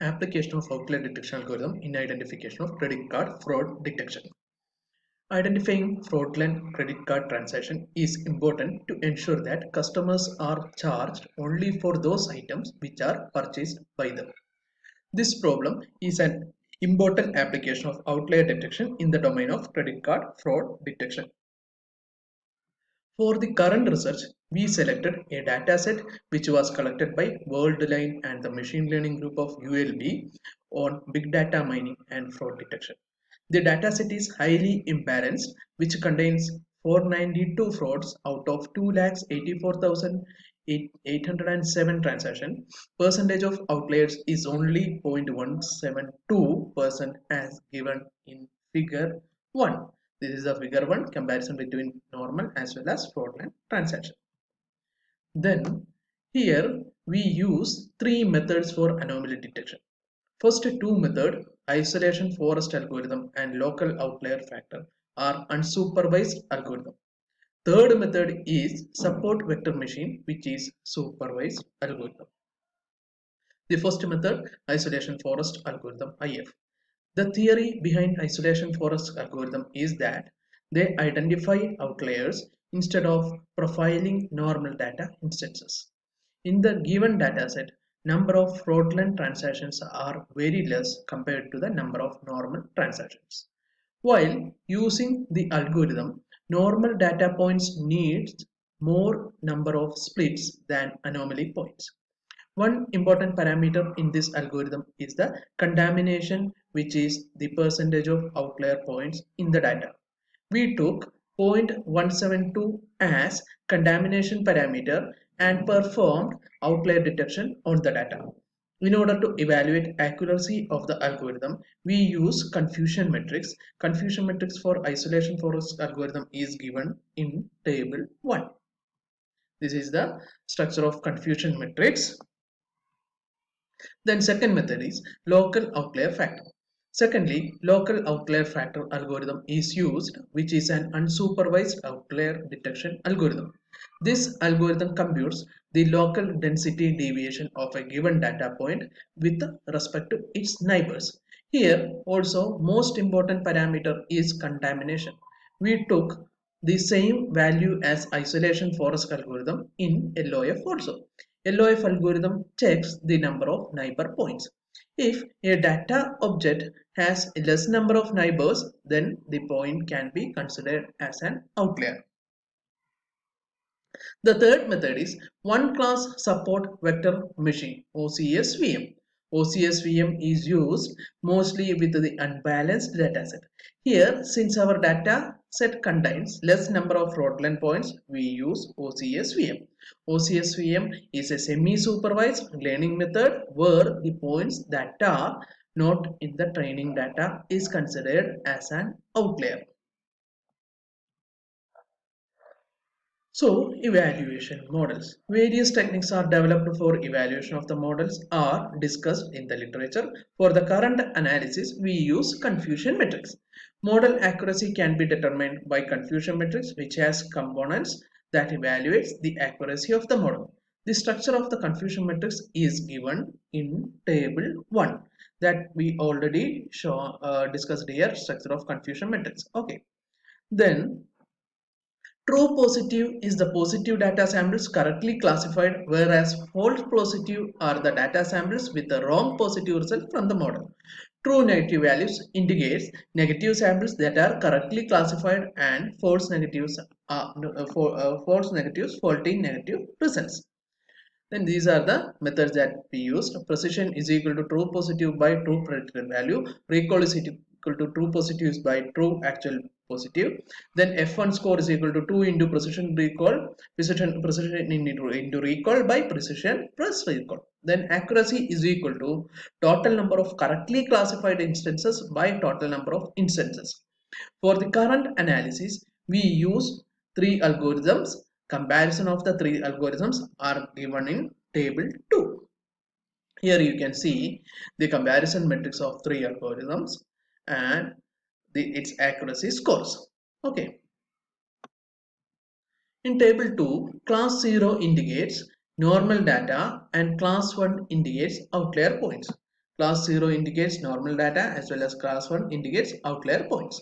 Application of outlier detection algorithm in identification of credit card fraud detection. Identifying fraudulent credit card transaction is important to ensure that customers are charged only for those items which are purchased by them. This problem is an important application of outlier detection in the domain of credit card fraud detection. For the current research, we selected a dataset which was collected by Worldline and the machine learning group of ULB on big data mining and fraud detection. The dataset is highly imbalanced, which contains 492 frauds out of 2,84,807 transactions. Percentage of outliers is only 0.172% as given in figure 1. This is a figure 1 comparison between normal as well as fraudulent transaction. Then here we use three methods for anomaly detection. First two method, isolation forest algorithm and local outlier factor, are unsupervised algorithm. Third method is support vector machine, which is supervised algorithm. The first method, isolation forest algorithm IF. The theory behind isolation forest algorithm is that they identify outliers instead of profiling normal data instances. In the given dataset, number of fraudulent transactions are very less compared to the number of normal transactions. While using the algorithm, normal data points needs more number of splits than anomaly points. One important parameter in this algorithm is the contamination, which is the percentage of outlier points in the data. We took 0.172 as contamination parameter and performed outlier detection on the data. In order to evaluate accuracy of the algorithm, we use confusion metrics. Confusion metrics for isolation forest algorithm is given in table 1. This is the structure of confusion metrics. Then second method is local outlier factor. Secondly, local outlier factor algorithm is used, which is an unsupervised outlier detection algorithm. This algorithm computes the local density deviation of a given data point with respect to its neighbors. Here also most important parameter is contamination. We took the same value as isolation forest algorithm in LOF also. LOF algorithm checks the number of neighbor points. If a data object has less number of neighbors, then the point can be considered as an outlier. The third method is one class support vector machine, OCSVM. OCSVM is used mostly with the unbalanced dataset. Here, since our data set contains less number of fraudulent points, we use OCSVM. OCSVM is a semi-supervised learning method where the points that are not in the training data is considered as an outlier. So, evaluation models. Various techniques are developed for evaluation of the models are discussed in the literature. For the current analysis, we use confusion metrics. Model accuracy can be determined by confusion metrics, which has components that evaluates the accuracy of the model. The structure of the confusion matrix is given in table 1 that we already discussed here, structure of confusion matrix. Okay. Then true positive is the positive data samples correctly classified, whereas false positive are the data samples with the wrong positive result from the model. True negative values indicates negative samples that are correctly classified, and false negatives are false negatives faulty negative results. Then these are the methods that we use. Precision is equal to true positive by true predicted value. Recall is equal to true positives by true actual positive. Then F1 score is equal to 2 into precision recall, precision into recall by precision plus recall. Then accuracy is equal to total number of correctly classified instances by total number of instances. For the current analysis, we use three algorithms. Comparison of the three algorithms are given in table 2. Here you can see the comparison metrics of three algorithms and its accuracy scores. Okay. In table 2, class 0 indicates normal data and class 1 indicates outlier points. Class 0 indicates normal data as well as class 1 indicates outlier points.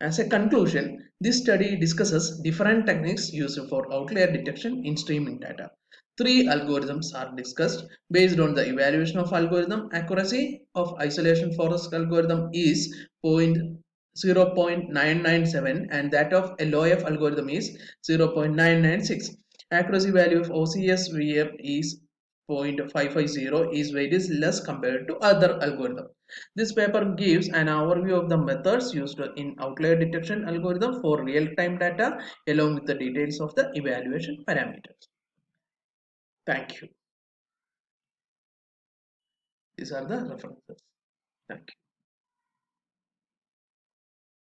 As a conclusion, this study discusses different techniques used for outlier detection in streaming data. Three algorithms are discussed based on the evaluation of algorithm. Accuracy of isolation forest algorithm is 0.997 and that of LOF algorithm is 0.996. Accuracy value of OCS VF is 0.550 is very less compared to other algorithm. This paper gives an overview of the methods used in outlier detection algorithm for real-time data along with the details of the evaluation parameters. Thank you. These are the references. Thank you.